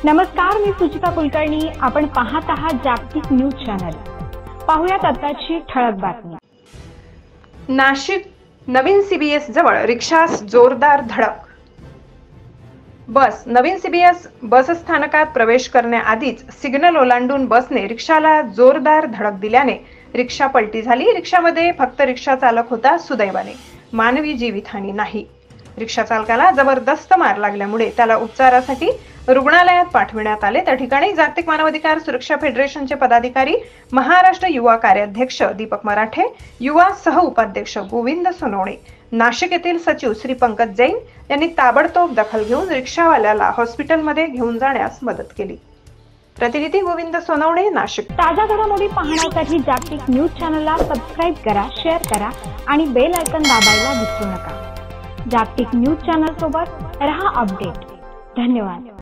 नमस्कार, मी सुचिता कुलकर्णी. आपण पाहत आहात जागतिक न्यूज चॅनल. पाहुयात आताची ठळक बातमी. नाशिक नवीन सीबीएस जवळ रिक्षास जोरदार धडक. नवीन सीबीएस बस स्थानकात प्रवेश करण्याआधीच सिग्नल ओलांडून बसने रिक्षाला जोरदार धडक दिल्याने रिक्षा पलटी झाली. रिक्षामध्ये फक्त रिक्षा चालक होता. सुदैवाने मानवी जीवितहानी नाही. रिक्षा चालकाला जबरदस्त मार लागल्यामुळे त्याला उपचारासाठी रुग्णालयात पाठविण्यात आले. त्या ठिकाणी जागतिक मानवाधिकार सुरक्षा फेडरेशनचे पदाधिकारी, महाराष्ट्र युवा कार्याध्यक्ष दीपक मराठे, युवा सह उपाध्यक्ष गोविंद सोनवणे, नाशिक येथील सचिव श्री पंकज जैन यांनी ताबडतोब दखल घेऊन रिक्षावाल्याला हॉस्पिटलमध्ये घेऊन जाण्यास मदत केली. प्रतिनिधी गोविंद सोनवणे, नाशिक. ताजा घडामोडी पाहण्यासाठी जागतिक न्यूज चॅनलला सबस्क्राईब करा, शेअर करा आणि बेल आयकॉन दाबायला विसरू नका. जागतिक न्यूज चॅनल सोबत रहा अपडेट. धन्यवाद.